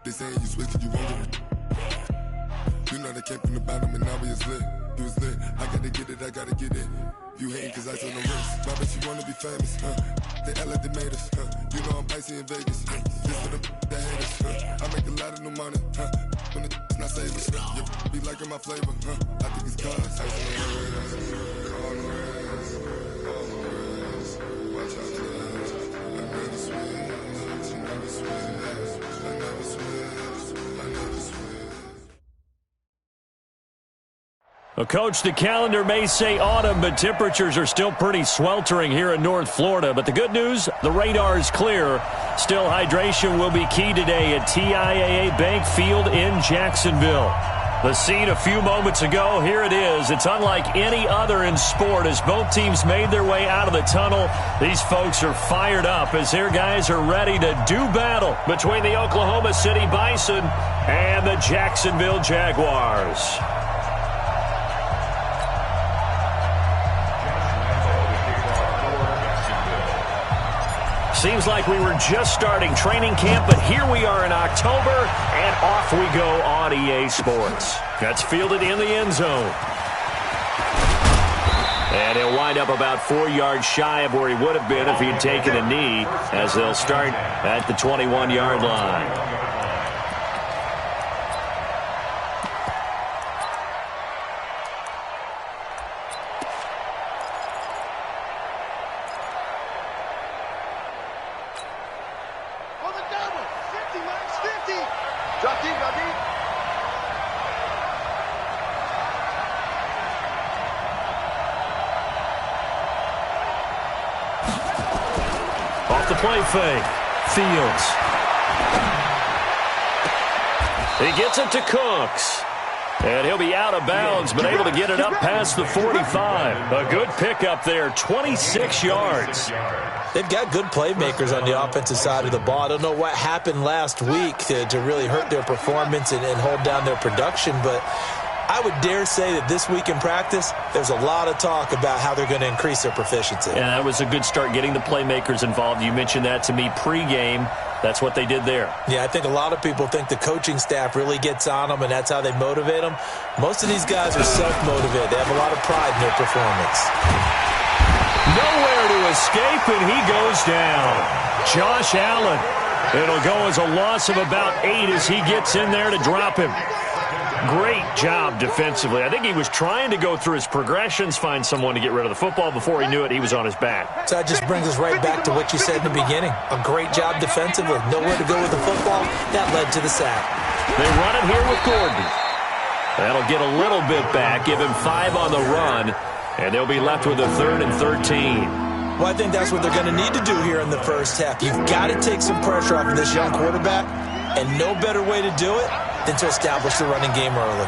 They saying you switch 'cause you won't get. You know they came from the bottom and now we is lit. You was lit. I gotta get it, I gotta get it. You hating 'cause I on the wrist. Why bet you wanna be famous, They act like they made us, You know I'm icy in Vegas, This for the that hate us, I make a lot of new money, When the not savers, You be liking my flavor, I think it's cause ice on the wrist, on the wrist, on the wrist. Watch out, cuz I never switch, I never switch, I never switch, I never switch. Well, Coach, the calendar may say autumn, but temperatures are still pretty sweltering here in North Florida. But the good news, the radar is clear. Still, hydration will be key today at TIAA Bank Field in Jacksonville. The scene a few moments ago, here it is. It's unlike any other in sport as both teams made their way out of the tunnel. These folks are fired up as their guys are ready to do battle between the Oklahoma City Bison and the Jacksonville Jaguars. Seems like we were just starting training camp, but here we are in October, and off we go on EA Sports. That's fielded in the end zone. And he'll wind up about 4 yards shy of where he would have been if he'd taken a knee, as they'll start at the 21-yard line. Off the play fake. Fields. He gets it to Cooks. And he'll be out of bounds, but able to get it up past the 45. A good pickup there, 26 yards. They've got good playmakers on the offensive side of the ball. I don't know what happened last week to really hurt their performance and hold down their production, but I would dare say that this week in practice, there's a lot of talk about how they're going to increase their proficiency. Yeah, that was a good start getting the playmakers involved. You mentioned that to me pregame. That's what they did there. Yeah, I think a lot of people think the coaching staff really gets on them, and that's how they motivate them. Most of these guys are self-motivated. They have a lot of pride in their performance. Nowhere to escape, and he goes down. Josh Allen. It'll go as a loss of about 8 as he gets in there to drop him. Great job defensively. I think he was trying to go through his progressions, find someone to get rid of the football. Before he knew it, he was on his back. So that just brings us right back to what you said in the beginning. A great job defensively. Nowhere to go with the football. That led to the sack. They run it here with Gordon. That'll get a little bit back, give him 5 on the run, and they'll be left with a 3rd and 13. Well, I think that's what they're going to need to do here in the first half. You've got to take some pressure off of this young quarterback, and no better way to do it than to establish the running game early.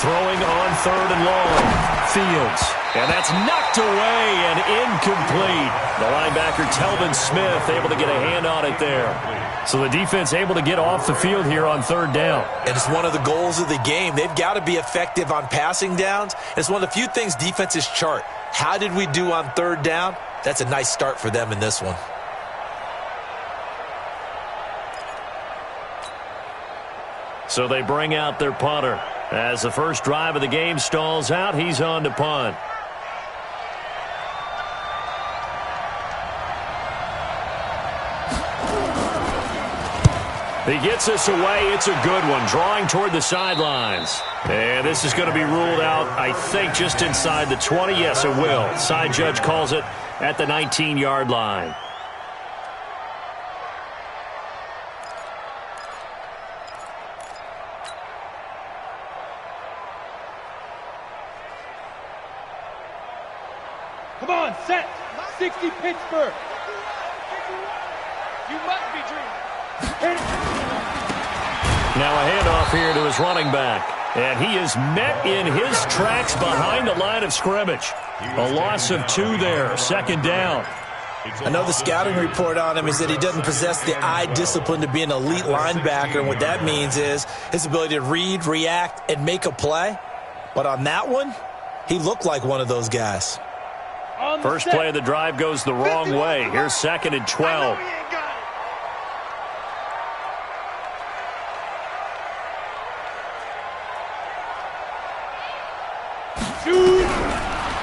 Throwing on 3rd and long. Fields. And that's knocked away and incomplete. The linebacker, Telvin Smith, able to get a hand on it there. So the defense able to get off the field here on 3rd down. And it's one of the goals of the game. They've got to be effective on passing downs. It's one of the few things defenses chart. How did we do on 3rd down? That's a nice start for them in this one. So they bring out their punter. As the first drive of the game stalls out, he's on to punt. He gets this away. It's a good one, drawing toward the sidelines. And this is going to be ruled out, I think, just inside the 20. Yes, it will. Side judge calls it at the 19-yard line. Come on, set. 60 Pittsburgh. You must be dreaming. Now a handoff here to his running back. And he is met in his tracks behind the line of scrimmage. A loss of 2 there. 2nd down. I know the scouting report on him is that he doesn't possess the eye discipline to be an elite linebacker. And what that means is his ability to read, react, and make a play. But on that one, he looked like one of those guys. First play of the drive goes the wrong way. Here's 2nd and 12.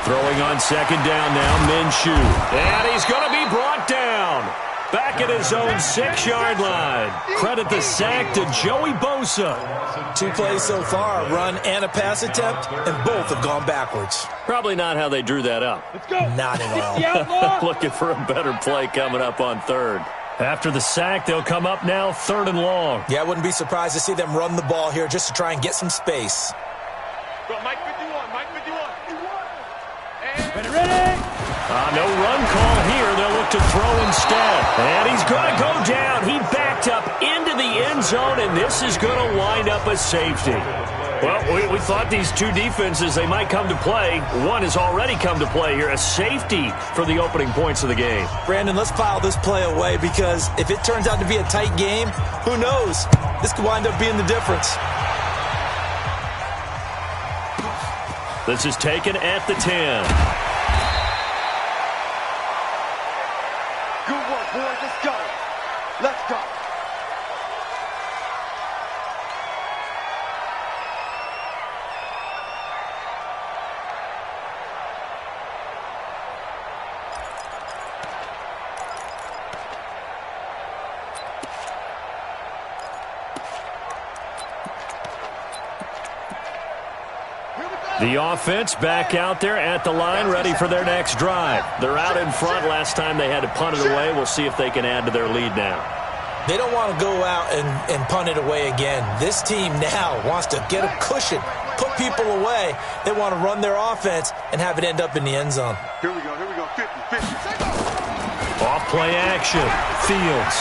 Throwing on 2nd down now, Minshew. And he's going to be brought down. Back at his own 6-yard line. Credit the sack to Joey Bosa. 2 plays so far, a run and a pass attempt, and both have gone backwards. Probably not how they drew that up. Let's go. Not at all. Looking for a better play coming up on 3rd. After the sack, they'll come up now 3rd and long. Yeah, I wouldn't be surprised to see them run the ball here just to try and get some space. Go, Mike 51, Mike 51. Ready? No run call here. They'll look to throw instead. And he's going to go down. He backed up into the end zone, and this is going to wind up a safety. Well, we thought these two defenses, they might come to play. One has already come to play here. A safety for the opening points of the game. Brandon, let's file this play away because if it turns out to be a tight game, who knows? This could wind up being the difference. This is taken at the 10. Good work, boys. Let's go. Let's go. The offense back out there at the line, ready for their next drive. They're out in front. Last time they had to punt it away. We'll see if they can add to their lead now. They don't want to go out and punt it away again. This team now wants to get a cushion, put people away. They want to run their offense and have it end up in the end zone. Here we go, 50, 50. Off play action. Fields.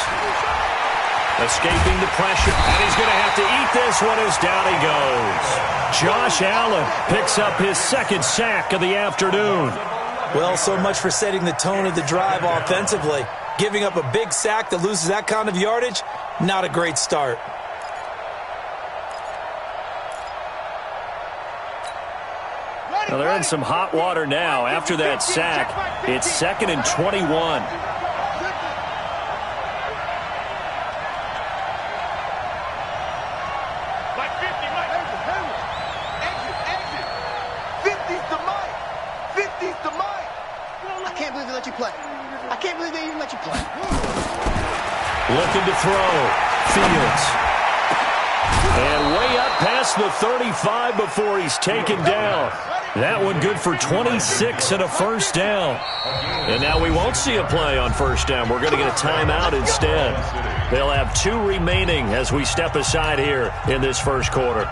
Escaping the pressure. And he's going to have to eat this one as down he goes. Josh Allen picks up his 2nd sack of the afternoon. Well, so much for setting the tone of the drive offensively. Giving up a big sack that loses that kind of yardage, not a great start. Now they're in some hot water now. After that sack, it's 2nd and 21. Looking to throw. Fields. And way up past the 35 before he's taken down. That one good for 26 and a first down. And now we won't see a play on first down. We're going to get a timeout instead. They'll have 2 remaining as we step aside here in this first quarter.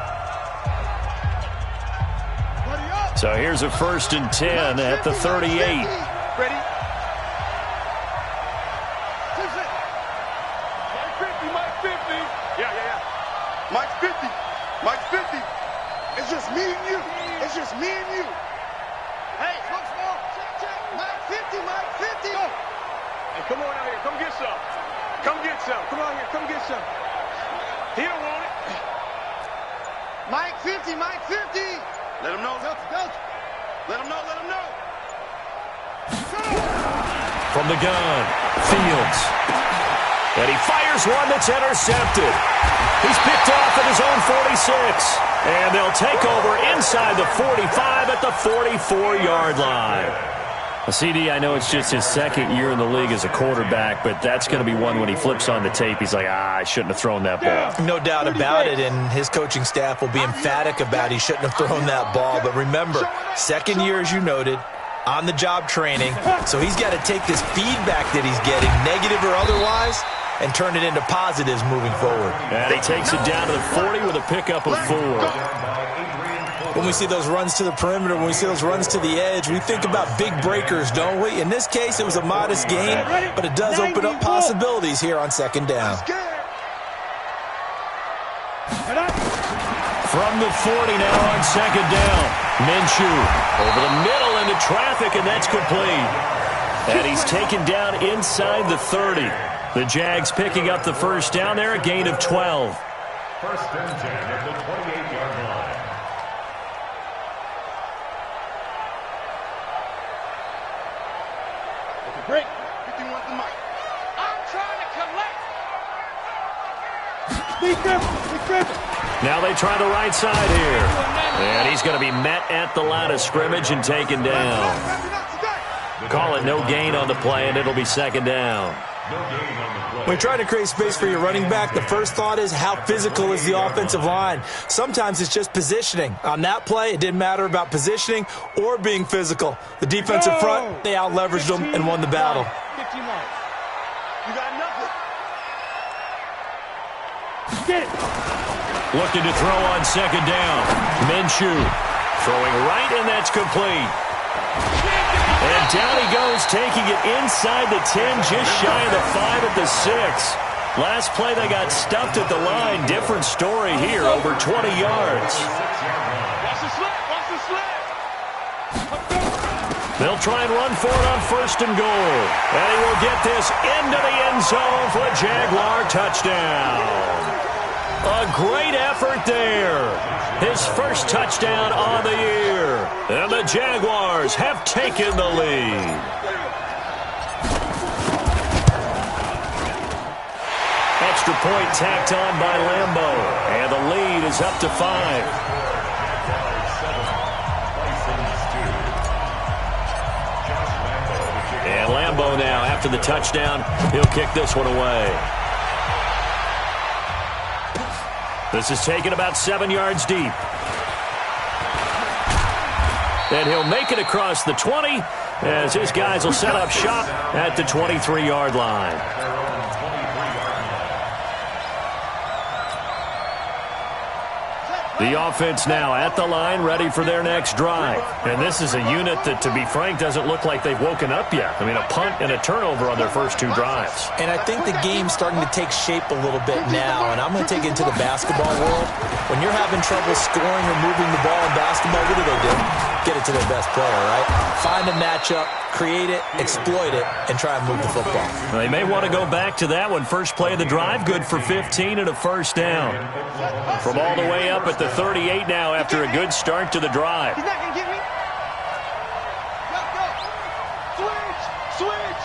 So here's a 1st and 10 at the 38. Ready? Mike's 50. Mike's 50. It's just me and you. It's just me and you. Hey, look small. Check. Mike 50. Mike 50. Go. Hey, come on out here. Come get some. Come get some. Come on here. Come get some. He don't want it. Mike 50. Mike 50. Let him know. Go. Let him know. Let him know. From the gun, Fields. And he fires one that's intercepted. He's picked off at his own 46. And they'll take over inside the 45 at the 44-yard line. CD, I know it's just his 2nd year in the league as a quarterback, but that's going to be one when he flips on the tape, he's like, I shouldn't have thrown that ball. No doubt about it, and his coaching staff will be emphatic about he shouldn't have thrown that ball. But remember, 2nd year, as you noted, on-the-job training, so he's got to take this feedback that he's getting, negative or otherwise, and turn it into positives moving forward. And he takes it down to the 40 with a pickup of 4. When we see those runs to the perimeter, when we see those runs to the edge, we think about big breakers, don't we? In this case, it was a modest gain, but it does open up possibilities here on 2nd down. From the 40 now on 2nd down. Minshew over the middle into traffic, and that's complete. And he's taken down inside the 30. The Jags picking up the first down there, a gain of 12. 1st and 10 at the 28-yard line. Now they try the right side here. And he's going to be met at the line of scrimmage and taken down. Call it no gain on the play, and it'll be second down. When trying to create space for your running back, the first thought is how physical is the offensive line. Sometimes it's just positioning. On that play, it didn't matter about positioning or being physical. The defensive front, they out-leveraged them and won the battle. 15 yards. You got nothing. Get it. Looking to throw on second down. Minshew throwing right, and that's complete. And down he goes, taking it inside the 10, just shy of the 5 at the 6. Last play, they got stuffed at the line. Different story here, over 20 yards. Watch the slip. Watch the slip. They'll try and run for it on first and goal. And he will get this into the end zone for a Jaguar touchdown. A great effort there. His first touchdown on the year. And the Jaguars have taken the lead. Extra point tacked on by Lambeau. And the lead is up to 5. And Lambeau now, after the touchdown, he'll kick this one away. This is taken about 7 yards deep. And he'll make it across the 20 as his guys will set up shop at the 23-yard line. The offense now at the line, ready for their next drive. And this is a unit that, to be frank, doesn't look like they've woken up yet. I mean, a punt and a turnover on their first 2 drives. And I think the game's starting to take shape a little bit now, and I'm going to take it into the basketball world. When you're having trouble scoring or moving the ball in basketball, what do? Get it to their best player, right? Find a matchup, create it, exploit it, and try and move the football. They may want to go back to that one. First play of the drive, good for 15 and a first down. From all the way up at the 38 now after a good start to the drive. He's not going to get me. Go. Switch.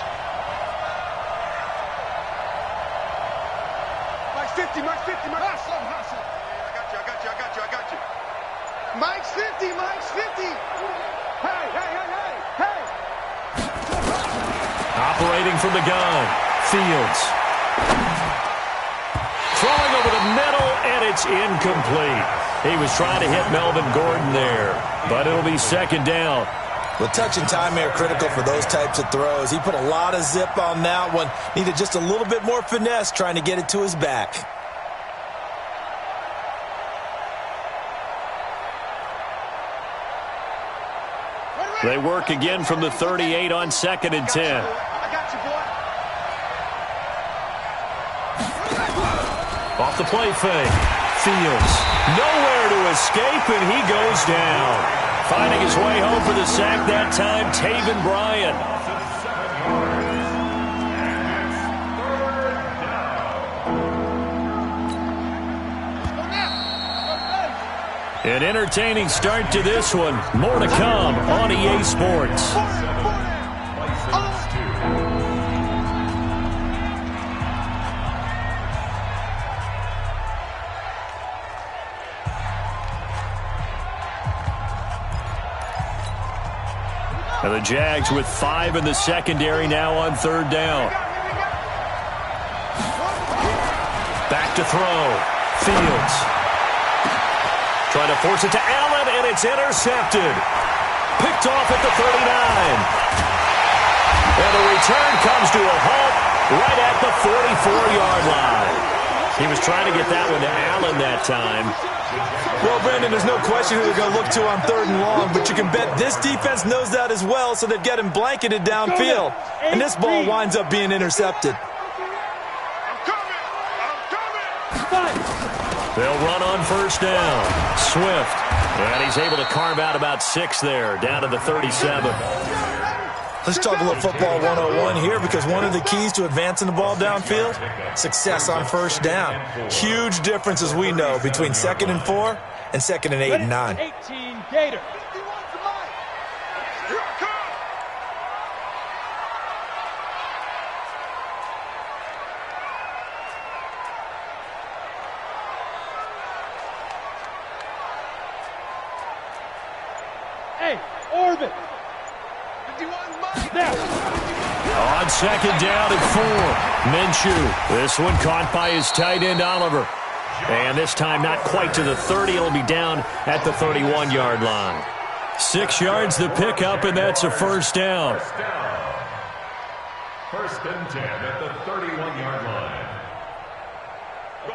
Mike's 50. Hustle. I got you. Mike's 50. Hey. Operating from the gun. Fields. Throwing over the middle, and it's incomplete. He was trying to hit Melvin Gordon there, but it'll be second down. Well, touch and time are critical for those types of throws. He put a lot of zip on that one. Needed just a little bit more finesse trying to get it to his back. They work again from the 38 on second and 10. I got you, boy. Off the play fake. Fields. Nowhere to escape, and he goes down. Finding his way home for the sack that time, Taven Bryan. An entertaining start to this one. More to come on EA Sports. And the Jags with 5 in the secondary now on third down. Back to throw. Fields. Trying to force it to Allen, and it's intercepted. Picked off at the 39. And the return comes to a halt right at the 44-yard line. He was trying to get that one to Allen that time. Well, Brandon, there's no question who they're going to look to on third and long, but you can bet this defense knows that as well, so they've got him blanketed downfield. And this ball winds up being intercepted. They'll run on first down. Swift. And he's able to carve out about 6 there, down to the 37. Let's talk a little football 101 here, because one of the keys to advancing the ball downfield, success on first down. Huge difference, as we know, between 2nd and 4 and 2nd and 8 and 9. 18 Gator. Hey, orbit. 51's mine. There. On second down and 4. Minshew. This one caught by his tight end, Oliver. And this time not quite to the 30. It'll be down at the 31-yard line. 6 yards the pickup, and that's a first down. First and 10 at the 31-yard line.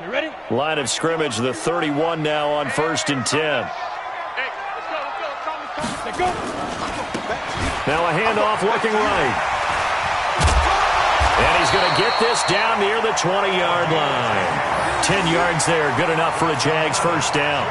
You ready? Line of scrimmage, the 31 now on first and 10. Hey, let's go. Now a handoff looking right. And he's going to get this down near the 20-yard line. 10 yards there, good enough for a Jags first down.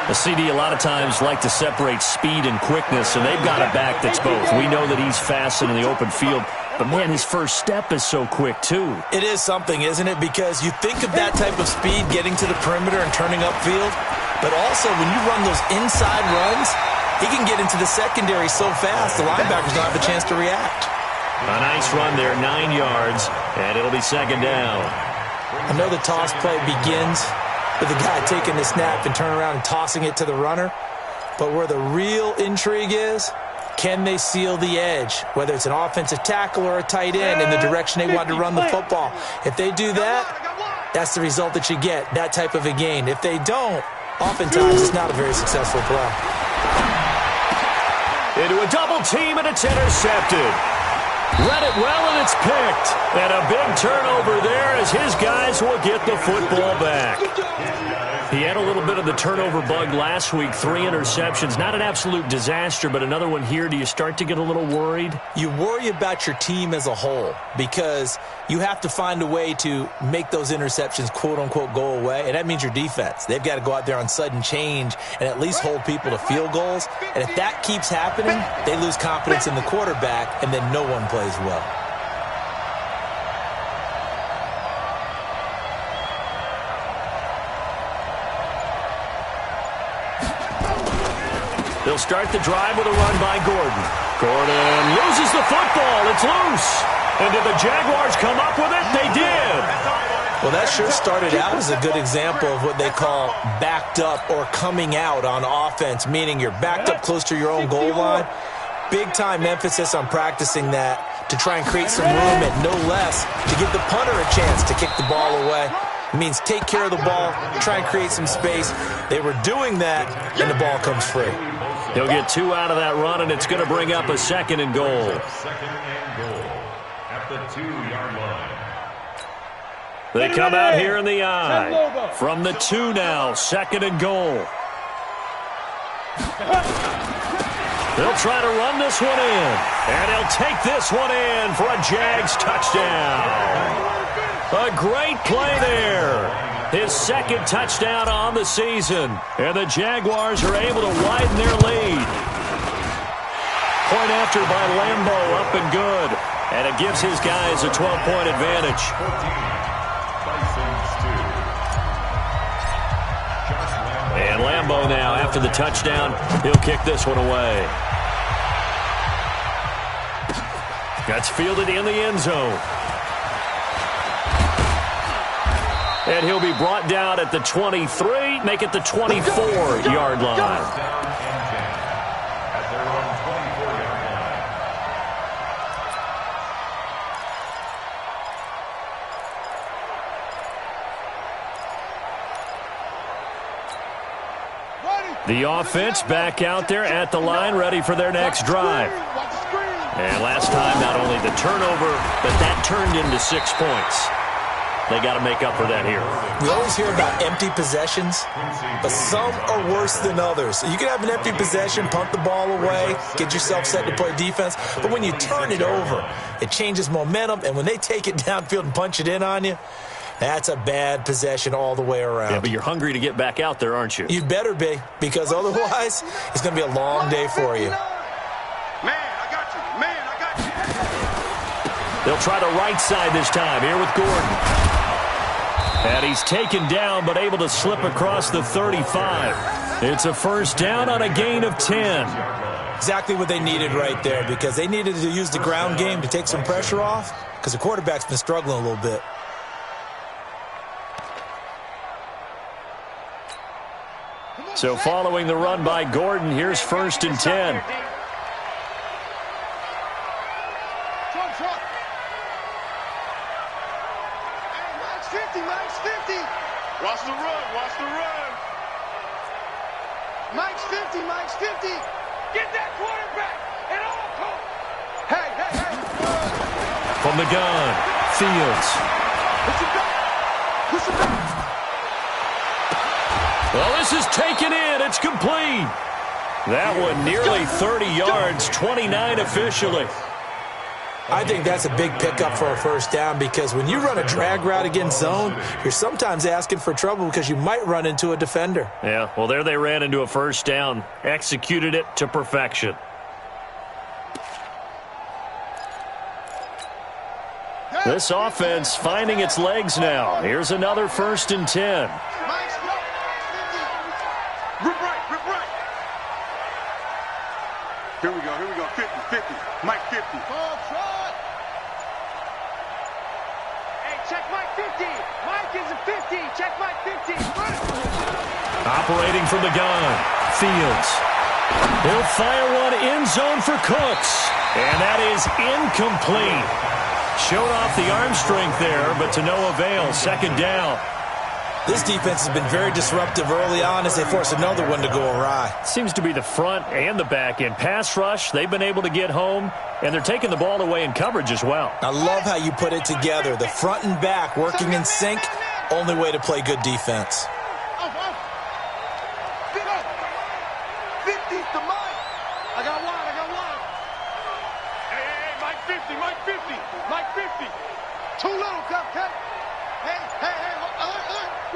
The CD a lot of times like to separate speed and quickness, and they've got a back that's both. We know that he's fast in the open field, but, man, his first step is so quick, too. It is something, isn't it? Because you think of that type of speed getting to the perimeter and turning upfield, but also when you run those inside runs, he can get into the secondary so fast the linebackers don't have a chance to react. A nice run there, 9 yards, and it'll be second down. I know the toss play begins with the guy taking the snap and turning around and tossing it to the runner, but where the real intrigue is, can they seal the edge, whether it's an offensive tackle or a tight end in the direction they want to run the football. If they do that, that's the result that you get, that type of a gain. If they don't, oftentimes it's not a very successful play. Into a double team, and it's intercepted. Read it well, and it's picked. And a big turnover there as his guys will get the football back. He had a little bit of the turnover bug last week, 3 interceptions. Not an absolute disaster, but another one here. Do you start to get a little worried? You worry about your team as a whole because you have to find a way to make those interceptions, quote-unquote, go away, and that means your defense. They've got to go out there on sudden change and at least hold people to field goals. And if that keeps happening, they lose confidence in the quarterback, and then no one plays well. They'll start the drive with a run by Gordon. Gordon loses the football. It's loose. And did the Jaguars come up with it? They did. Well, that sure started out as a good example of what they call backed up or coming out on offense, meaning you're backed up close to your own goal line. Big-time emphasis on practicing that to try and create some room and no less to give the punter a chance to kick the ball away. It means take care of the ball, try and create some space. They were doing that, and the ball comes free. He'll get 2 out of that run, and it's going to bring up a second and goal. Second and goal at the 2-yard line. They come out here in the I. From the 2 now, second and goal. They'll try to run this one in, and he'll take this one in for a Jags touchdown. A great play there. His second touchdown on the season, and the Jaguars are able to widen their lead. Point after by Lambo, up and good, and it gives his guys a 12-point advantage. 14, And Lambo now, after the touchdown, he'll kick this one away. That's fielded in the end zone. And he'll be brought down at the 23, make it the 24-yard line. The offense back out there at the line, ready for their next drive. And last time, not only the turnover, but that turned into 6 points. They got to make up for that here. We always hear about empty possessions, but some are worse than others. You can have an empty possession, punt the ball away, get yourself set to play defense, but when you turn it over, it changes momentum, and when they take it downfield and punch it in on you, that's a bad possession all the way around. Yeah, but you're hungry to get back out there, aren't you? You better be, because otherwise, it's going to be a long day for you. They'll try the right side this time, here with Gordon. And he's taken down, but able to slip across the 35. It's a first down on a gain of 10. Exactly what they needed right there, because they needed to use the ground game to take some pressure off, because the quarterback's been struggling a little bit. So following the run by Gordon, here's 1st and 10. Mike's 50, Mike's 50. Watch the run, watch the run. Mike's 50, Mike's 50. Get that quarterback at all costs. Hey, hey, hey. From the gun, Fields. Push it back. Push it back. Well, this is taken in. It's complete. That one nearly 30 yards, 29 officially. I think that's a big pickup for a first down because when you run a drag route against zone, you're sometimes asking for trouble because you might run into a defender. Yeah, well, there they ran into a first down. Executed it to perfection. This offense finding its legs now. Here's another 1st and 10. Mike's 50. Rip right, rip right. Here we go, 50, 50. Mike 50. Hey, check Mike 50. Mike is a 50. Check Mike 50. Operating from the gun, Fields. He'll fire one end zone for Cooks. And that is incomplete. Showed off the arm strength there, but to no avail. 2nd down. This defense has been very disruptive early on as they force another one to go awry. Seems to be the front and the back end. Pass rush, they've been able to get home, and they're taking the ball away in coverage as well. I love how you put it together. The front and back working in sync, only way to play good defense. 50's the Mike. I got one. Hey, Mike 50, Mike 50, Mike 50. Too little, Cupcake. Hey.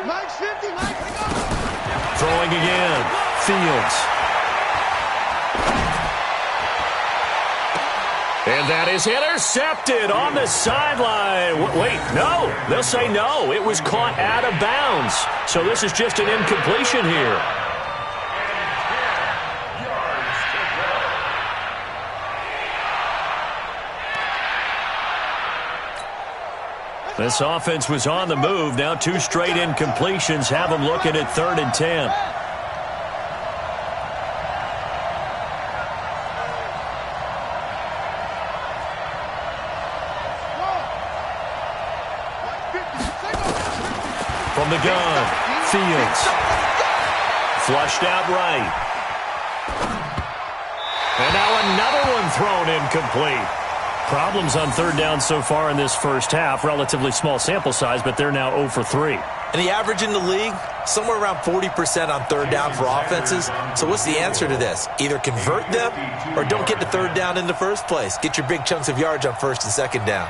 Mike's 50, Mike. Throwing again, Fields. And that is intercepted on the sideline. Wait, no. They'll say no. It was caught out of bounds. So this is just an incompletion here. This offense was on the move. Now 2 straight incompletions have them looking at 3rd and 10. From the gun, Fields. Flushed out right. And now another one thrown incomplete. Problems on 3rd down so far in this first half. Relatively small sample size, but they're now 0 for 3. And the average in the league, somewhere around 40% on 3rd down for offenses. So what's the answer to this? Either convert them or don't get to 3rd down in the first place. Get your big chunks of yards on 1st and 2nd down.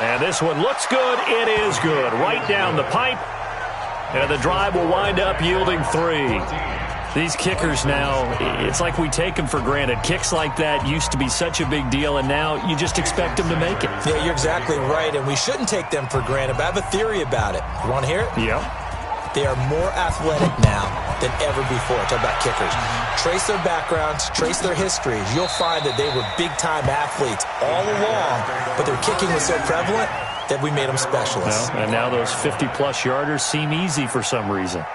And this one looks good. It is good. Right down the pipe. And the drive will wind up yielding 3. These kickers now, it's like we take them for granted. Kicks like that used to be such a big deal, and now you just expect them to make it. Yeah, you're exactly right, and we shouldn't take them for granted, but I have a theory about it. You want to hear it? Yeah. They are more athletic now than ever before. Talk about kickers. Trace their backgrounds, trace their histories. You'll find that they were big-time athletes all along, but their kicking was so prevalent that we made them specialists. Well, and now those 50-plus yarders seem easy for some reason.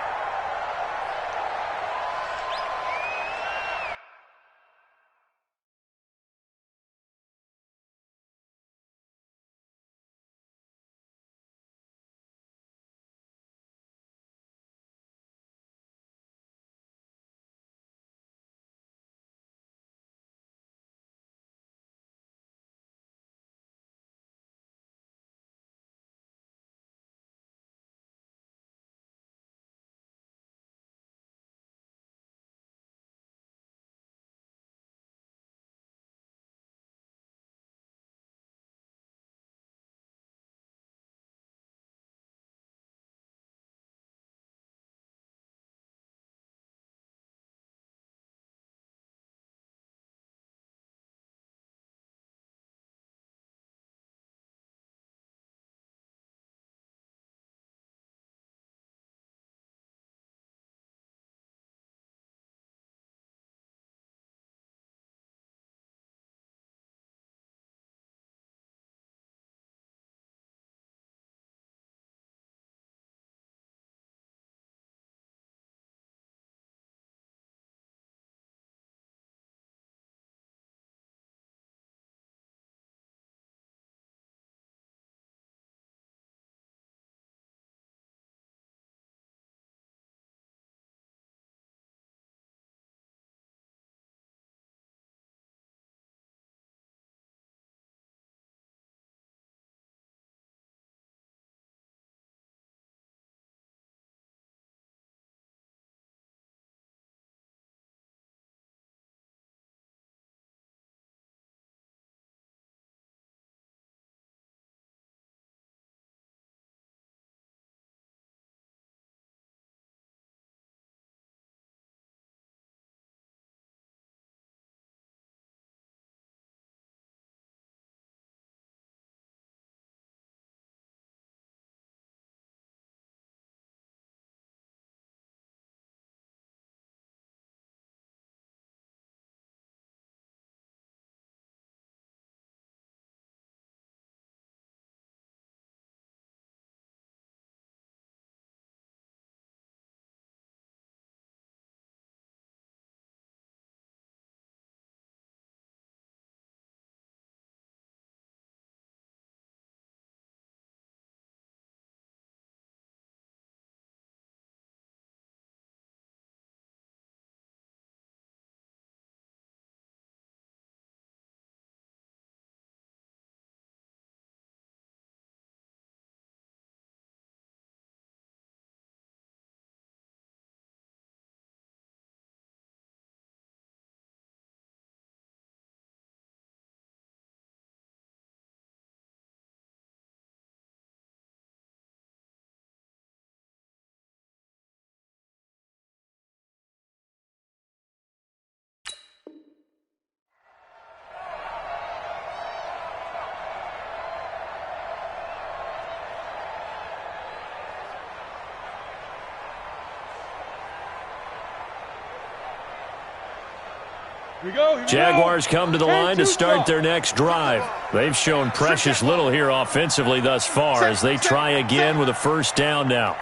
Jaguars come to the line to start their next drive. They've shown precious little here offensively thus far as they try again with a first down now.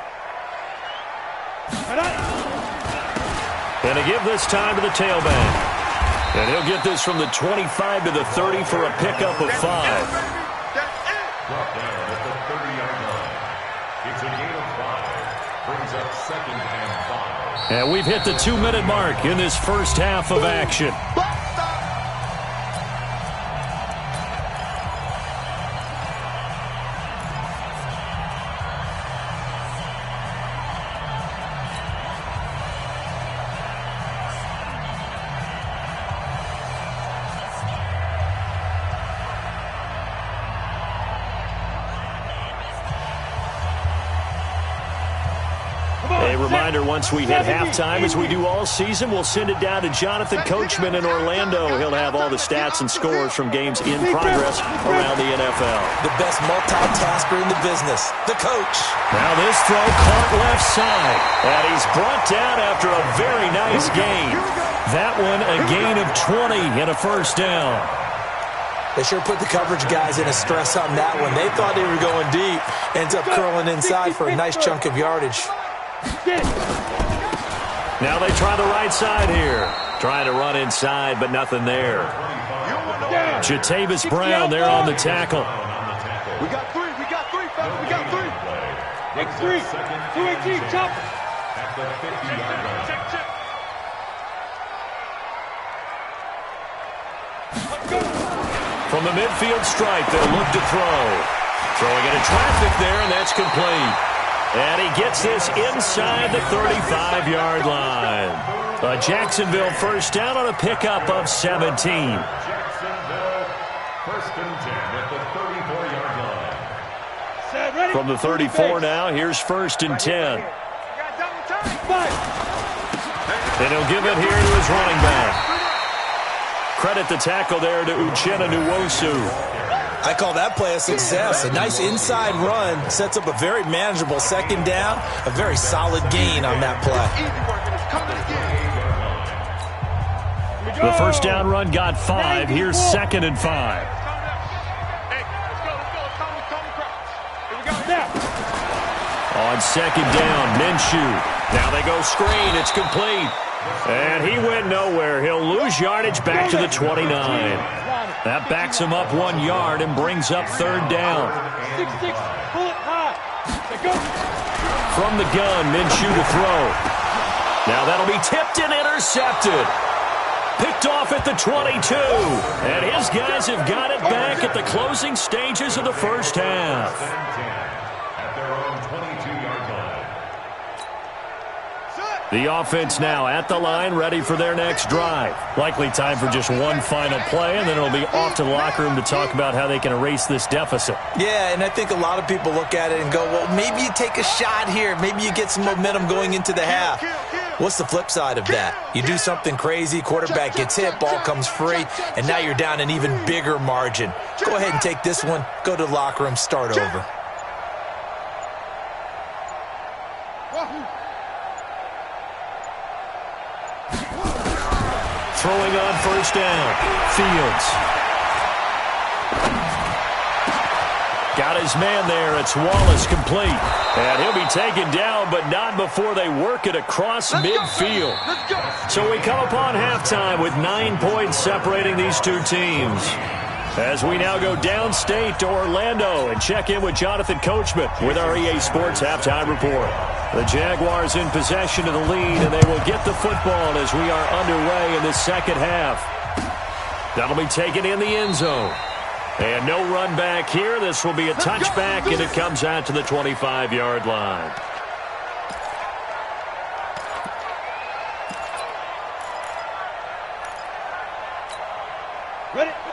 And to give this time to the tailback. And he'll get this from the 25 to the 30 for a pickup of 5. Brought down at the 30-yard line. It's a gain of 5. Brings up 2nd and 5. And we've hit the 2-minute mark in this first half of action. A reminder, once we hit halftime, as we do all season, we'll send it down to Jonathan Coachman in Orlando. He'll have all the stats and scores from games in progress around the NFL. The best multitasker in the business, the coach. Now this throw caught left side, and he's brought down after a very nice gain. That one a gain of 20 and a first down. They sure put the coverage guys in a stress on that one. They thought they were going deep. Ends up curling inside for a nice chunk of yardage. Now they try the right side here. Trying to run inside, but nothing there. Jatavis Brown there on the tackle. We got 3, fellas. We got 3. X3, 218, chop. At the 50-yard line. From the midfield stripe, they'll look to throw. Throwing into traffic there, and that's complete. And he gets this inside the 35-yard line. A Jacksonville first down on a pickup of 17. Jacksonville, 1st and 10 at the 34-yard line. From the 34 now, here's 1st and 10. And he'll give it here to his running back. Credit the tackle there to Uchenna Nwosu. I call that play a success. A nice inside run sets up a very manageable 2nd down, a very solid gain on that play. The first down run got 5. Here's 2nd and 5. On 2nd down, Minshew. Now they go screen. It's complete. And he went nowhere. He'll lose yardage back to the 29. That backs him up 1 yard and brings up 3rd down. From the gun, Minshew to throw. Now that'll be tipped and intercepted. Picked off at the 22. And his guys have got it back at the closing stages of the first half. At their own 22-yard line. The offense now at the line, ready for their next drive. Likely time for just one final play, and then it'll be off to the locker room to talk about how they can erase this deficit. Yeah, and I think a lot of people look at it and go, well, maybe you take a shot here. Maybe you get some momentum going into the half. What's the flip side of that? You do something crazy, quarterback gets hit, ball comes free, and now you're down an even bigger margin. Go ahead and take this one, go to the locker room, start over. Throwing on first down, Fields. Got his man there. It's Wallace complete. And he'll be taken down, but not before they work it across midfield. So we come upon halftime with 9 points separating these two teams. As we now go downstate to Orlando and check in with Jonathan Coachman with our EA Sports Halftime Report. The Jaguars in possession of the lead, and they will get the football as we are underway in the second half. That'll be taken in the end zone. And no run back here. This will be a touchback, and it comes out to the 25-yard line.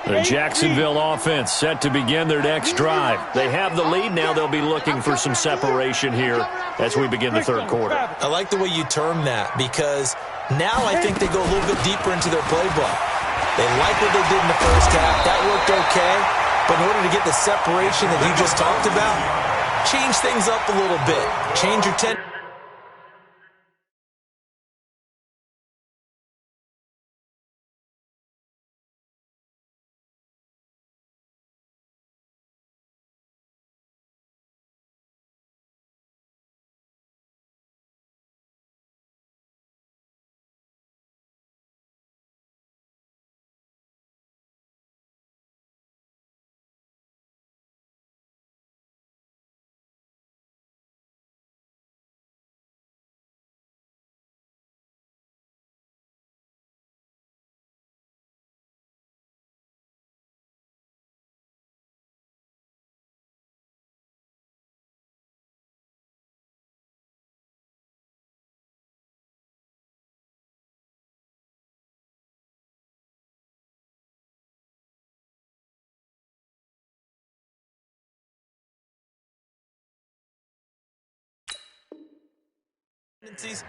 The Jacksonville offense set to begin their next drive. They have the lead. Now they'll be looking for some separation here as we begin the third quarter. I like the way you term that, because now I think they go a little bit deeper into their playbook. They like what they did in the first half. That worked okay. But in order to get the separation that you just talked about, change things up a little bit. Change your 10.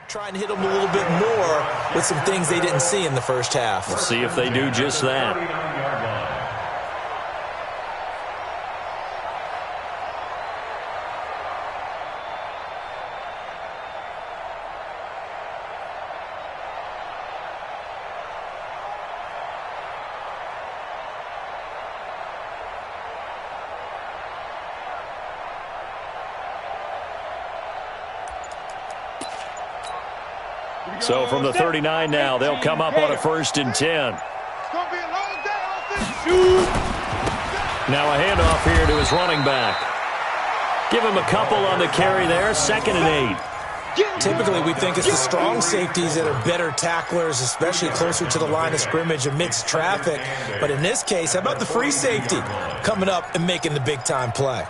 Trying to hit them a little bit more with some things they didn't see in the first half. We'll see if they do just that. So from the 39 now, they'll come up on a 1st and 10. Now a handoff here to his running back. Give him a couple on the carry there, 2nd and 8. Typically, we think it's the strong safeties that are better tacklers, especially closer to the line of scrimmage amidst traffic. But in this case, how about the free safety coming up and making the big-time play?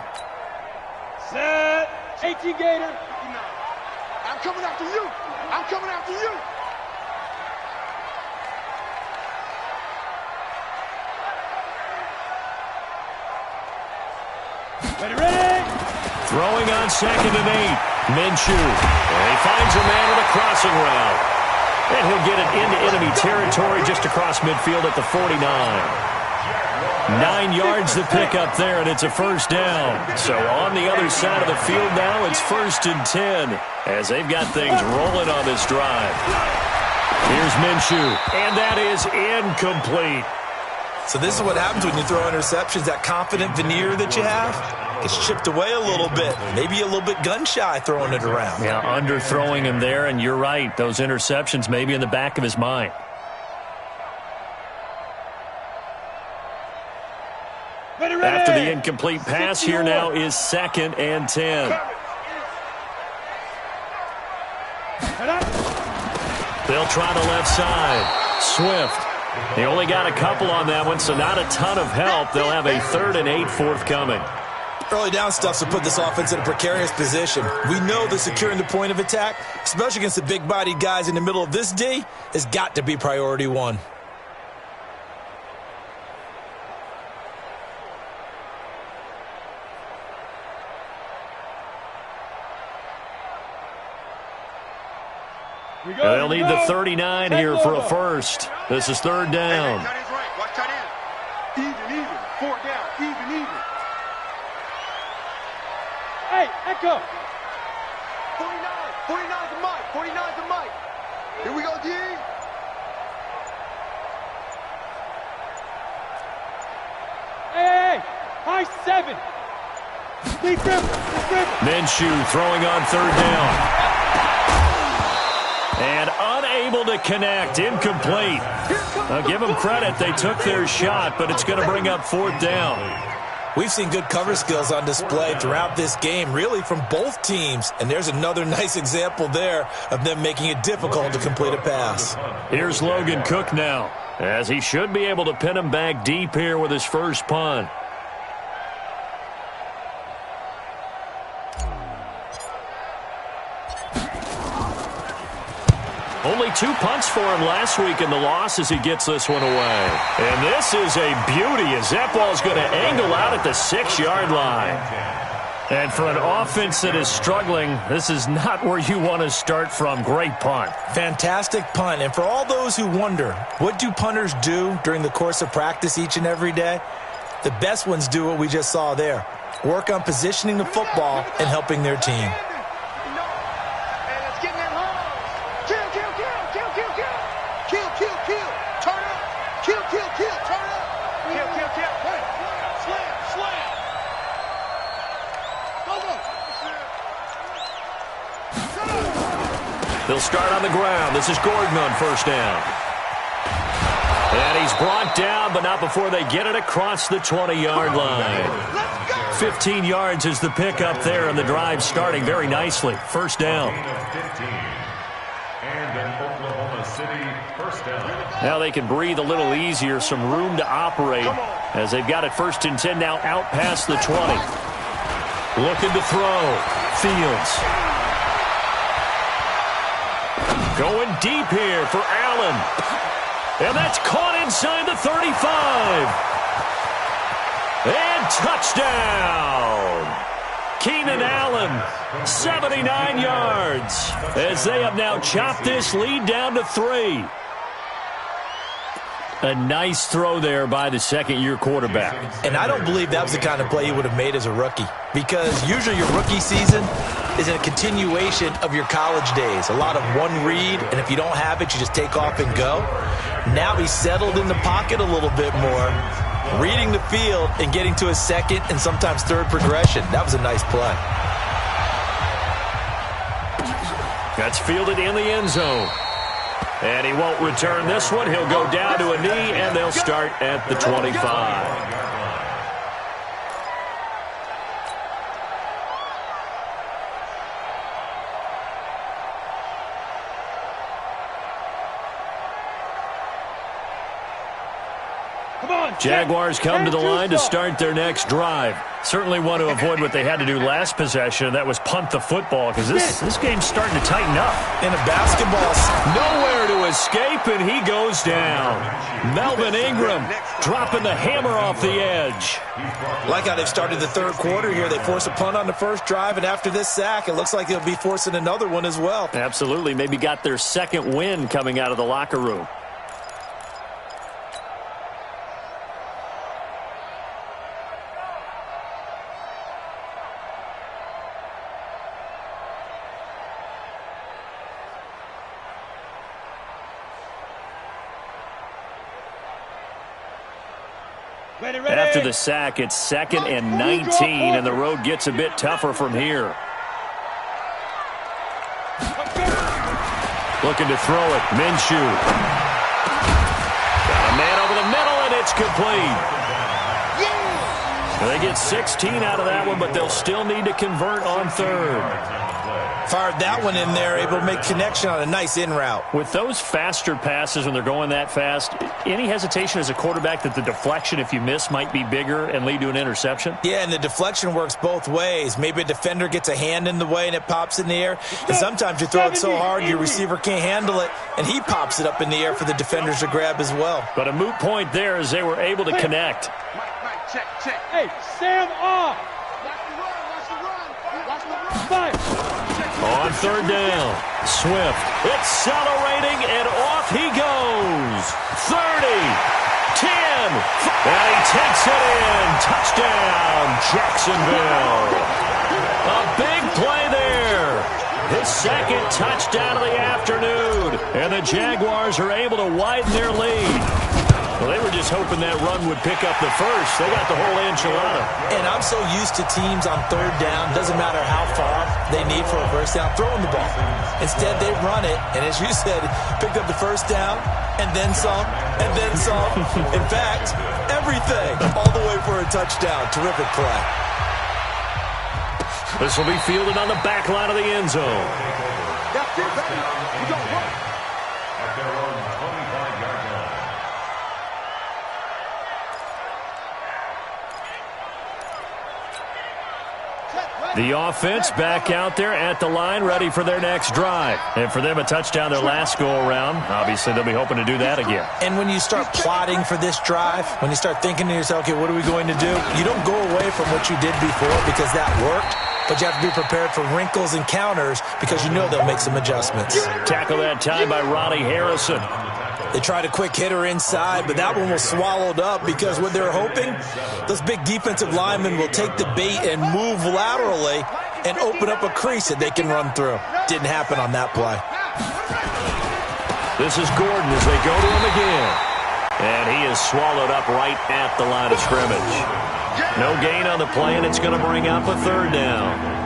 Set. 18 Gator. I'm coming after you. I'm coming after you. Ready. Throwing on 2nd and 8. Minshew. And he finds a man with a crossing route. And he'll get it into enemy territory just across midfield at the 49. 9 yards to pick up there, and it's a 1st down. So on the other side of the field now, it's 1st and 10 as they've got things rolling on this drive. Here's Minshew, and that is incomplete. So this is what happens when you throw interceptions. That confident veneer that you have gets chipped away a little bit. Maybe a little bit gun-shy throwing it around. Yeah, underthrowing him there, and you're right. Those interceptions may be in the back of his mind. After the incomplete pass, here now is 2nd and 10. They'll try the left side. Swift. They only got a couple on that one, so not a ton of help. They'll have a 3rd and 8 forthcoming. Early down stuff to put this offense in a precarious position. We know that securing the point of attack, especially against the big-bodied guys in the middle of this D, has got to be priority 1. They'll need the 39 here for a 1st. This is 3rd down. Hey, tight end's right. Watch tight end. Even. 4th down. Even. Hey, Echo. 49. 49's the mic. 49's the mic. Here we go, D. Hey. High 7. Deep river. Minshew throwing on 3rd down. And unable to connect. Incomplete. I'll give them credit. They took their shot, but it's going to bring up 4th down. We've seen good cover skills on display throughout this game, really from both teams. And there's another nice example there of them making it difficult to complete a pass. Here's Logan Cook now, as he should be able to pin him back deep here with his 1st punt. Only 2 punts for him last week in the loss as he gets this one away. And this is a beauty as that ball's going to angle out at the 6-yard line. And for an offense that is struggling, this is not where you want to start from. Great punt. Fantastic punt. And for all those who wonder, what do punters do during the course of practice each and every day? The best ones do what we just saw there. Work on positioning the football and helping their team. They'll start on the ground. This is Gordon on 1st down. And he's brought down, but not before they get it across the 20-yard line. 15 yards is the pickup there, and the drive starting very nicely. 1st down. And an Oklahoma City 1st down. Now they can breathe a little easier, some room to operate as they've got it 1st and 10 now out past the 20. Looking to throw. Fields. Going deep here for Allen. And that's caught inside the 35. And touchdown. Keenan Allen, 79 yards, as they have now chopped this lead down to 3. A nice throw there by the second-year quarterback. And I don't believe that was the kind of play he would have made as a rookie, because usually your rookie season is a continuation of your college days. A lot of one read, and if you don't have it, you just take off and go. Now he's settled in the pocket a little bit more, reading the field and getting to a second and sometimes third progression. That was a nice play. That's fielded in the end zone. And he won't return this one. He'll go down to a knee, and they'll start at the 25. Jaguars come to the line to start their next drive. Certainly want to avoid what they had to do last possession. That was punt the football, because this game's starting to tighten up. In a basketball, nowhere to escape, and he goes down. Melvin Ingram dropping the hammer off the edge. Like how they've started the third quarter here. They force a punt on the first drive, and after this sack, it looks like they'll be forcing another one as well. Absolutely. Maybe got their second win coming out of the locker room. After the sack, it's 2nd and 19, and the road gets a bit tougher from here. Looking to throw it. Minshew. Got a man over the middle, and it's complete. They get 16 out of that one, but they'll still need to convert on third. Fired that one in there, able to make connection on a nice in route. With those faster passes when they're going that fast, any hesitation as a quarterback that the deflection, if you miss, might be bigger and lead to an interception? Yeah, and the deflection works both ways. Maybe a defender gets a hand in the way and it pops in the air. And sometimes you throw it so hard your receiver can't handle it, and he pops it up in the air for the defenders to grab as well. But a moot point there as they were able to connect. Check. Hey, Sam off. Watch the run. Watch the run. Fire. On third down, Swift accelerating, and off he goes. 30, 10, and he takes it in. Touchdown, Jacksonville. A big play there. His second touchdown of the afternoon, and the Jaguars are able to widen their lead. Well, they were just hoping that run would pick up the first. They got the whole enchilada. And I'm so used to teams on third down, doesn't matter how far they need for a first down, throwing the ball. Instead, they run it, and as you said, picked up the first down, and then some, and then some. In fact, everything, all the way for a touchdown. Terrific play. This will be fielded on the back line of the end zone. That's it, baby. We got one. At their own 25-yard line. The offense back out there at the line, ready for their next drive. And for them, a touchdown their last go-around. Obviously, they'll be hoping to do that again. And when you start plotting for this drive, when you start thinking to yourself, okay, what are we going to do? You don't go away from what you did before because that worked, but you have to be prepared for wrinkles and counters because you know they'll make some adjustments. Tackle that time by Ronnie Harrison. They tried a quick hitter inside, but that one was swallowed up because what they're hoping, those big defensive linemen will take the bait and move laterally and open up a crease that they can run through. Didn't happen on that play. This is Gordon as they go to him again. And he is swallowed up right at the line of scrimmage. No gain on the play, and it's going to bring up a third down.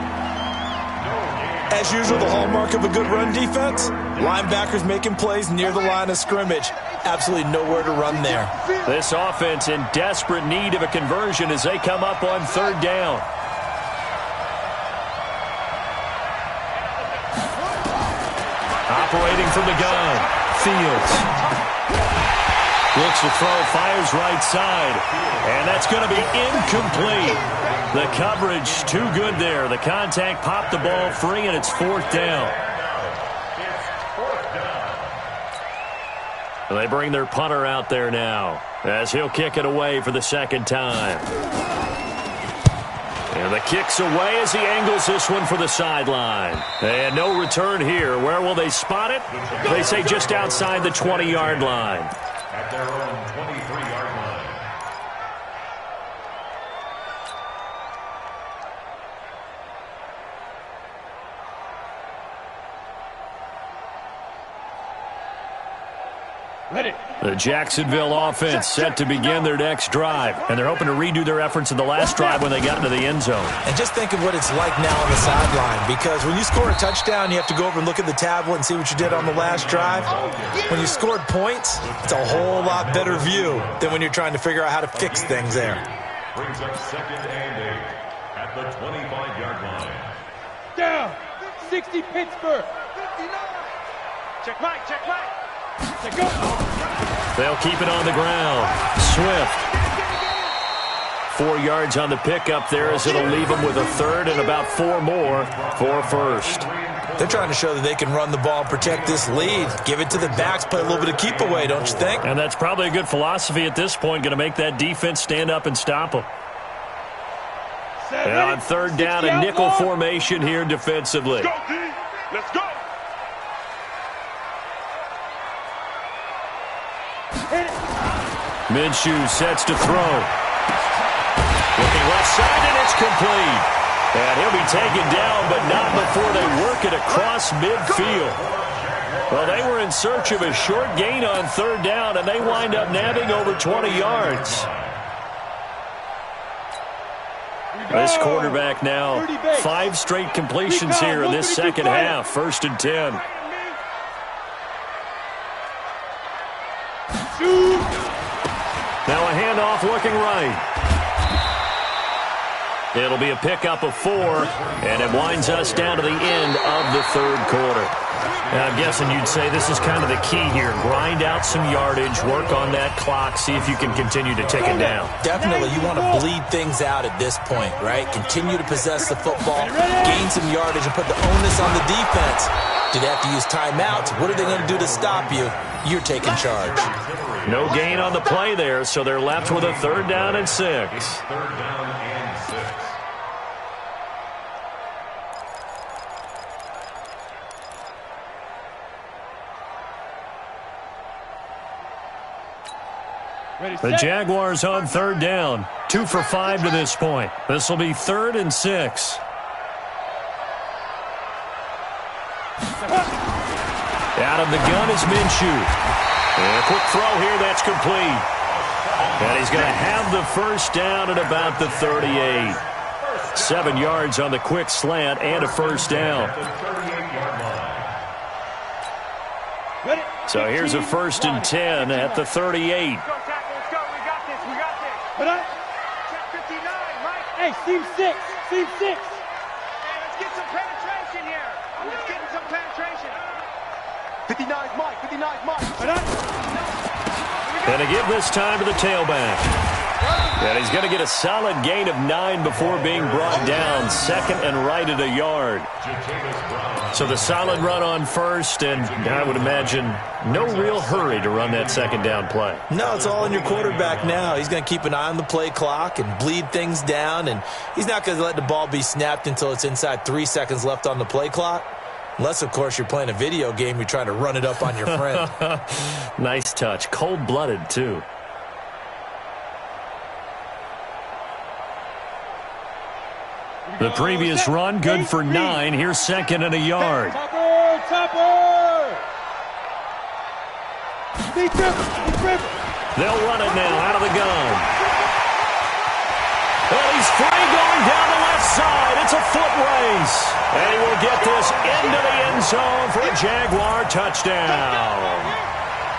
As usual, the hallmark of a good run defense, linebackers making plays near the line of scrimmage. Absolutely nowhere to run there. This offense in desperate need of a conversion as they come up on third down. Operating from the gun, Fields. Looks to throw, fires right side, and that's going to be incomplete. The coverage too good there. The contact popped the ball free, and it's fourth down. They bring their punter out there now as he'll kick it away for the second time. And the kick's away as he angles this one for the sideline. And no return here. Where will they spot it? They say just outside the 20-yard line. At their own 23-yard line. Ready. The Jacksonville offense set to begin their next drive. And they're hoping to redo their efforts in the last drive when they got into the end zone. And just think of what it's like now on the sideline, because when you score a touchdown, you have to go over and look at the tablet and see what you did on the last drive. When you scored points, it's a whole lot better view than when you're trying to figure out how to fix things there. Brings up 2nd and 8 at the 25-yard line. Down. 60 Pittsburgh. 59. Check right, check right. Check go. They'll keep it on the ground. Swift. 4 yards on the pickup there as it'll leave them with a third and about 4 more for first. They're trying to show that they can run the ball and protect this lead. Give it to the backs, play a little bit of keep away, don't you think? And that's probably a good philosophy at this point, going to make that defense stand up and stop them. And on third down, a nickel formation here defensively. Let's go, D. Let's go. Minshew sets to throw. Looking left side, and it's complete. And he'll be taken down, but not before they work it across midfield. Well, they were in search of a short gain on third down, and they wind up nabbing over 20 yards. This quarterback now, 5 straight completions here in this second half. 1st and 10. Now a handoff looking right. It'll be a pickup of 4, and it winds us down to the end of the third quarter. Now, I'm guessing you'd say this is kind of the key here. Grind out some yardage, work on that clock, see if you can continue to tick it down. Definitely, you want to bleed things out at this point, right? Continue to possess the football, gain some yardage, and put the onus on the defense. Do they have to use timeouts? What are they going to do to stop you? You're taking charge. No gain on the play there, so they're left with a 3rd down and 6. 3rd down and 6. The Jaguars on 3rd down. 2 for 5 to this point. This will be 3rd and 6. Out of the gun is Minshew. And a quick throw here, that's complete. And he's going to have the 1st down at about the 38. 7 yards on the quick slant and a 1st down. So here's a 1st and 10 at the 38. Hey, seam 6. Seam 6. Hey, let's get some penetration here. Let's get some penetration. 59's Mike. 59's Mike. And to give this time to the tailback. And he's going to get a solid gain of 9 before being brought down. 2nd and right at a yard. So the solid run on 1st, and I would imagine no real hurry to run that 2nd down play. No, it's all in your quarterback now. He's going to keep an eye on the play clock and bleed things down, and he's not going to let the ball be snapped until it's inside 3 seconds left on the play clock. Unless, of course, you're playing a video game, you're trying to run it up on your friend. Nice touch. Cold-blooded, too. The previous run, good for 9. Here's 2nd and a yard. They'll run it now out of the gun. And he's free going down the left side. It's a foot race. And he will get this into the end zone for a Jaguar touchdown.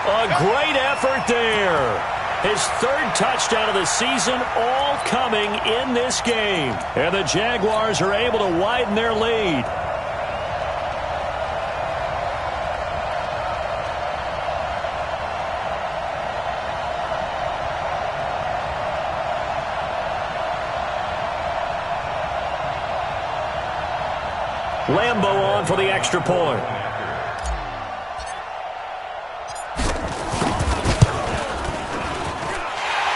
A great effort there. His 3rd touchdown of the season, all coming in this game. And the Jaguars are able to widen their lead. Lambeau on for the extra point.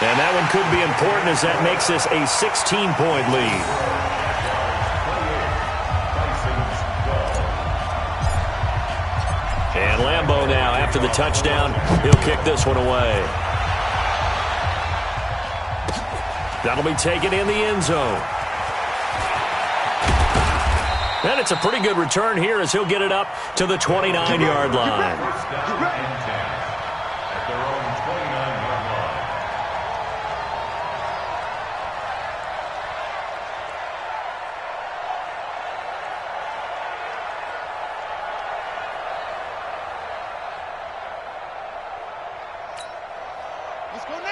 And that one could be important as that makes this a 16-point lead. And Lambeau now, after the touchdown, he'll kick this one away. That'll be taken in the end zone. And it's a pretty good return here as he'll get it up to the 29-yard line.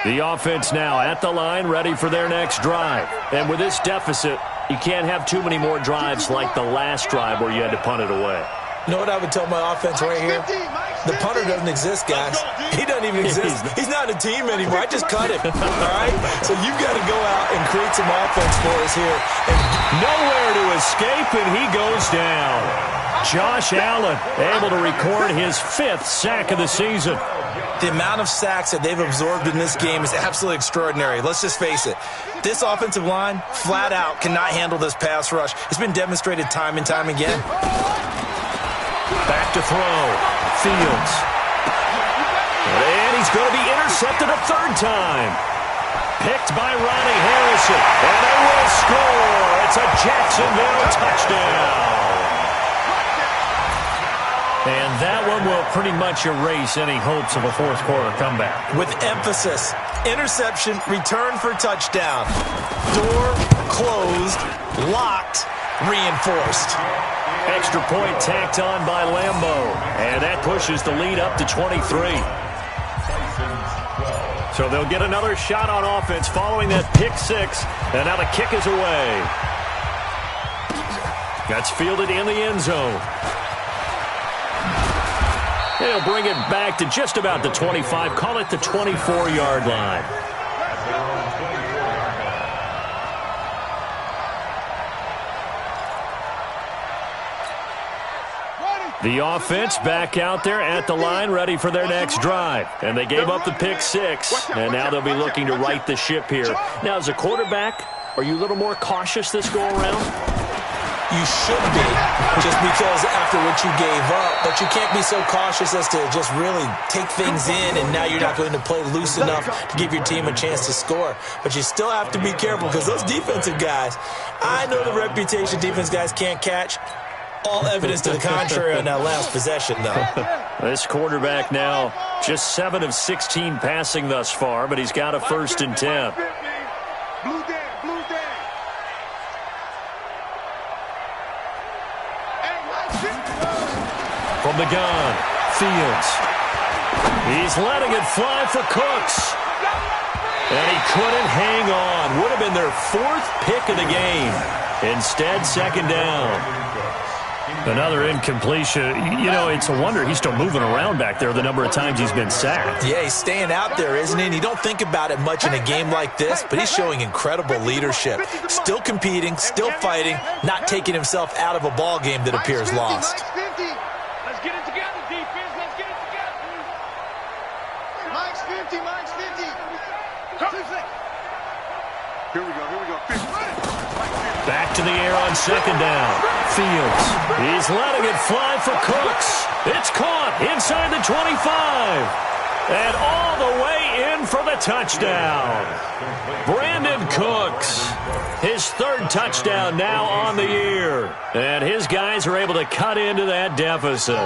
The offense now at the line, ready for their next drive. And with this deficit, you can't have too many more drives like the last drive where you had to punt it away. You know what I would tell my offense right here? The punter doesn't exist, guys. He doesn't even exist. He's not a team anymore. I just cut him, all right? So you've got to go out and create some offense for us here. And nowhere to escape, and he goes down. Josh Allen able to record his 5th sack of the season. The amount of sacks that they've absorbed in this game is absolutely extraordinary. Let's just face it. This offensive line, flat out, cannot handle this pass rush. It's been demonstrated time and time again. Back to throw. Fields. And he's going to be intercepted a 3rd time. Picked by Ronnie Harrison. And they will score. It's a Jacksonville touchdown. And that one will pretty much erase any hopes of a 4th quarter comeback. With emphasis, interception, return for touchdown. Door closed, locked, reinforced. Extra point tacked on by Lambeau. And that pushes the lead up to 23. So they'll get another shot on offense following that pick 6. And now the kick is away. That's fielded in the end zone. They'll bring it back to just about the 25. Call it the 24-yard line. The offense back out there at the line, ready for their next drive. And they gave up the pick 6, and now they'll be looking to right the ship here. Now, as a quarterback, are you a little more cautious this go-around? You should be, just because after what you gave up. But you can't be so cautious as to just really take things in, and now you're not going to play loose enough to give your team a chance to score. But you still have to be careful because those defensive guys, I know the reputation defense guys can't catch. All evidence to the contrary on that last possession, though. This quarterback now just 7 of 16 passing thus far, but he's got a 1st and 10. From the gun, Fields. He's letting it fly for Cooks. And he couldn't hang on. Would have been their 4th pick of the game. Instead, 2nd down. Another incompletion. You know, it's a wonder he's still moving around back there the number of times he's been sacked. Yeah, he's staying out there, isn't he? And you don't think about it much in a game like this, but he's showing incredible leadership. Still competing, still fighting, not taking himself out of a ball game that appears lost. Let's get it together, defense. Let's get it together. Mike's 50, Mike's 50. Here we go. 50. Back to the air on 2nd down. Fields. He's letting it fly for Cooks. It's caught inside the 25. And all the way in for the touchdown. Brandon Cooks. His 3rd touchdown now on the year. And his guys are able to cut into that deficit.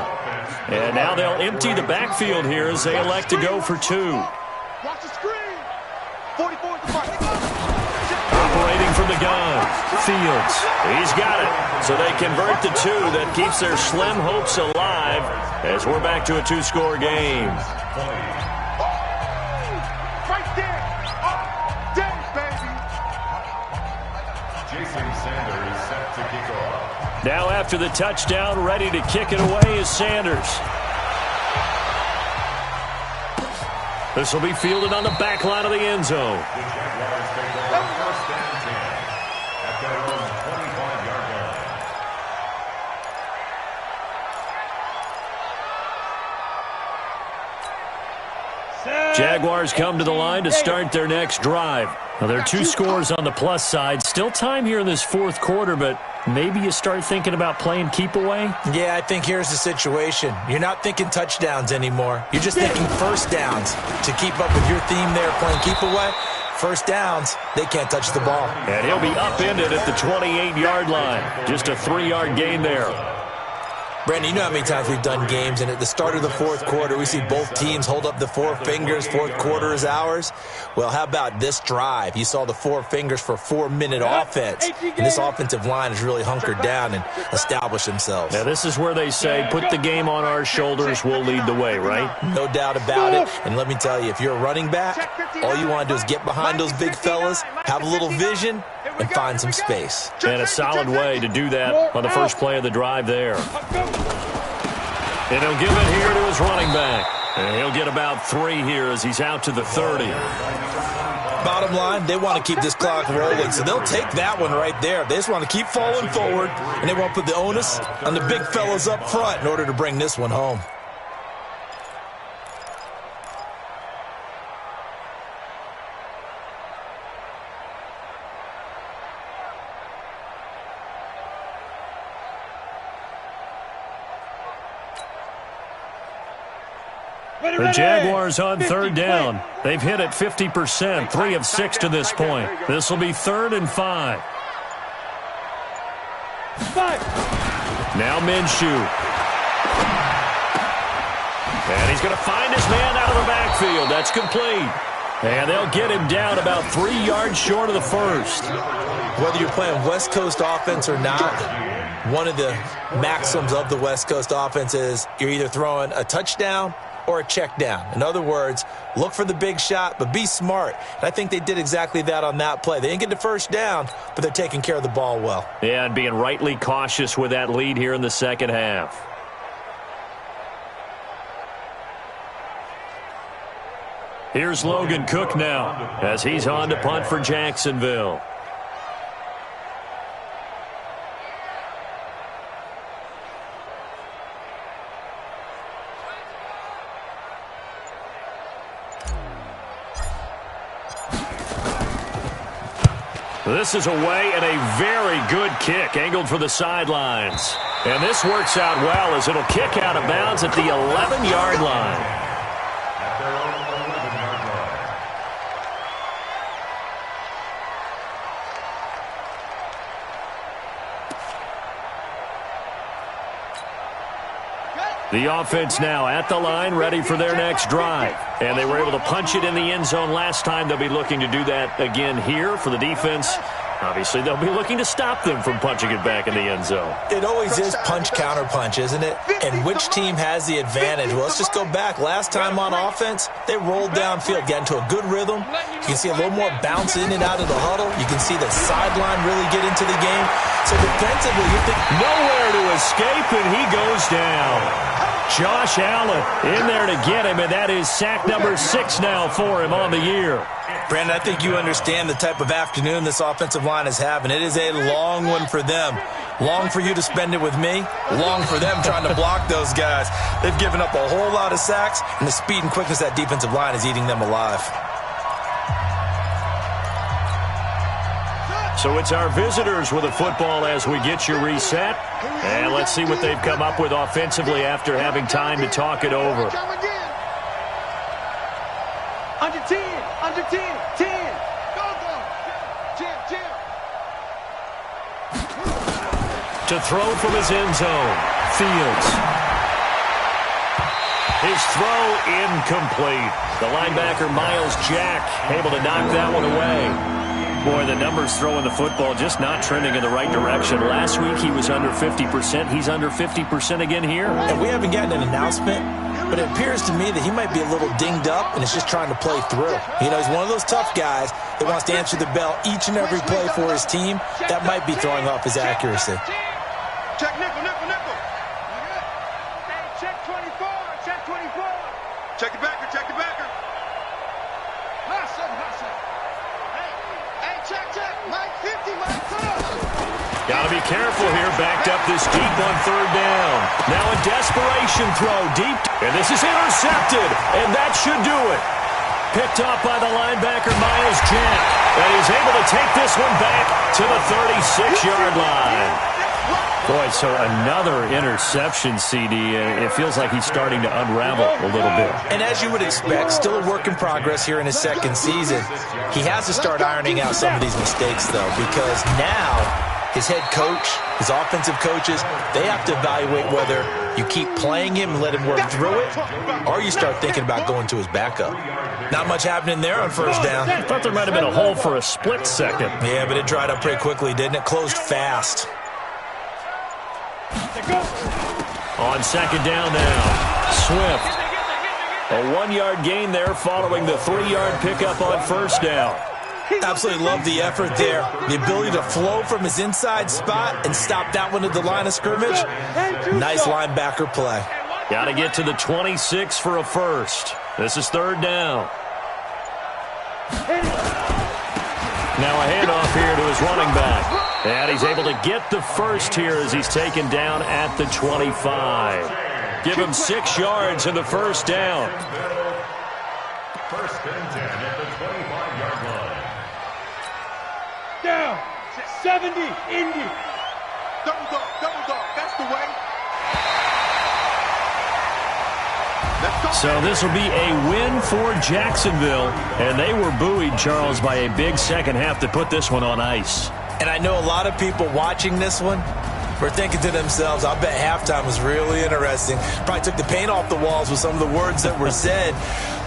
And now they'll empty the backfield here as they elect to go for 2. Watch the screen. 44 at the mark. Operating from the gun. Fields. He's got it. So they convert the 2. That keeps their slim hopes alive as we're back to a 2-score game. Right there. Dang, baby. Jason Sanders set to kick off. Now after the touchdown, ready to kick it away is Sanders. This will be fielded on the back line of the end zone. The Jaguars take over 1st and 10 at their own 25-yard line. Jaguars come to the line to start their neir next drive. Now, there are 2 scores on the plus side. Still time here in this 4th quarter, but maybe you start thinking about playing keep away? Yeah, I think here's the situation. You're not thinking touchdowns anymore. You're just thinking first downs. To keep up with your theme there, playing keep away, first downs, they can't touch the ball. And he'll be upended at the 28-yard line. Just a 3-yard gain there. Brandon, you know how many times we've done games, and at the start of the fourth quarter, we see both teams hold up the four fingers, fourth quarter is ours. Well, how about this drive? You saw the four fingers for a 4-minute offense, and this offensive line has really hunkered down and established themselves. Now, this is where they say, put the game on our shoulders, we'll lead the way, right? No doubt about it, and let me tell you, if you're a running back, all you want to do is get behind those big fellas, have a little vision, and find some space. And a solid way to do that on the first play of the drive there. And he'll give it here to his running back. And he'll get about 3 here as he's out to the 30. Bottom line, they want to keep this clock rolling, so they'll take that one right there. They just want to keep falling forward, and they want to put the onus on the big fellas up front in order to bring this one home. The Jaguars on third down. They've hit it 50%, 3 of 6 to this point. This will be 3rd and 5. Now Minshew. And he's going to find his man out of the backfield. That's complete. And they'll get him down about 3 yards short of the first. Whether you're playing West Coast offense or not, one of the maxims of the West Coast offense is you're either throwing a touchdown or a check down. In other words, look for the big shot, but be smart. And I think they did exactly that on that play. They didn't get the first down, but they're taking care of the ball well. Yeah, and being rightly cautious with that lead here in the second half. Here's Logan Cook now as he's on to punt for Jacksonville. This is away and a very good kick angled for the sidelines. And this works out well as it'll kick out of bounds at the 11-yard line. At their own 11-yard line. The offense now at the line, ready for their next drive. And they were able to punch it in the end zone last time. They'll be looking to do that again here for the defense. Obviously, they'll be looking to stop them from punching it back in the end zone. It always is punch, counter punch, isn't it? And which team has the advantage? Well, let's just go back. Last time on offense, they rolled downfield, got into a good rhythm. You can see a little more bounce in and out of the huddle. You can see the sideline really get into the game. So defensively, you think nowhere to escape, and he goes down. Josh Allen in there to get him, and that is sack number 6 now for him on the year. Brandon, I think you understand the type of afternoon this offensive line is having. It is a long one for them. Long for you to spend it with me. Long for them trying to block those guys. They've given up a whole lot of sacks, and the speed and quickness of that defensive line is eating them alive. So it's our visitors with the football as we get you reset. And let's see what they've come up with offensively after having time to talk it over. Under 10, under 10, 10. Go, go. Jim. To throw from his end zone, Fields. His throw incomplete. The linebacker, Miles Jack, able to knock that one away. Boy, the numbers throwing the football just not trending in the right direction. Last week he was under 50%. He's under 50% again here. And we haven't gotten an announcement, but it appears to me that he might be a little dinged up and is just trying to play through. You know, he's one of those tough guys that wants to answer the bell each and every play for his team. That might be throwing off his accuracy. Check nickel. Hey, check 24. Check the backer. Check. Mike 50, Mike 50. Got to be careful here. Backed up this deep on third down. Now a desperation throw deep. And this is intercepted. And that should do it. Picked off by the linebacker, Miles Jack. And he's able to take this one back to the 36-yard line. Boy, so another interception, CD. It feels like he's starting to unravel a little bit. And as you would expect, still a work in progress here in his second season. He has to start ironing out some of these mistakes, though, because now his head coach, his offensive coaches, they have to evaluate whether you keep playing him and let him work through it, or you start thinking about going to his backup. Not much happening there on first down. I thought there might have been a hole for a split second. Yeah, but it dried up pretty quickly, didn't it? Closed fast. On second down now, Swift. A 1-yard gain there following the 3-yard pickup on first down. Absolutely love the effort there. The ability to flow from his inside spot and stop that one at the line of scrimmage. Nice linebacker play. Got to get to the 26 for a first. This is third down. Now a handoff here to his running back. And he's able to get the first here as he's taken down at the 25. Give him 6 yards in the first down. First and 10 at the 25-yard line. Down. 70. Indy. Double dog. That's the way. So this will be a win for Jacksonville. And they were buoyed, Charles, by a big second half to put this one on ice. And I know a lot of people watching this one were thinking to themselves, I bet halftime was really interesting. Probably took the paint off the walls with some of the words that were said.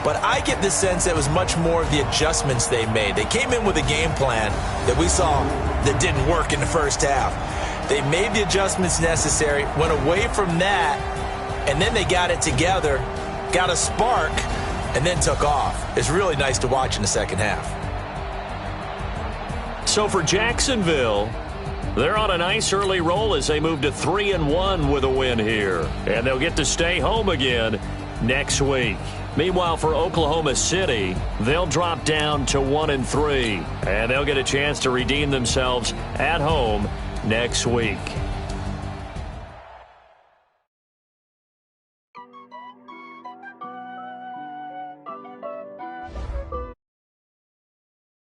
But I get the sense that it was much more of the adjustments they made. They came in with a game plan that we saw that didn't work in the first half. They made the adjustments necessary, went away from that, and then they got it together, got a spark, and then took off. It's really nice to watch in the second half. So for Jacksonville, they're on a nice early roll as they move to 3-1 with a win here. And they'll get to stay home again next week. Meanwhile, for Oklahoma City, they'll drop down to 1-3. And they'll get a chance to redeem themselves at home next week.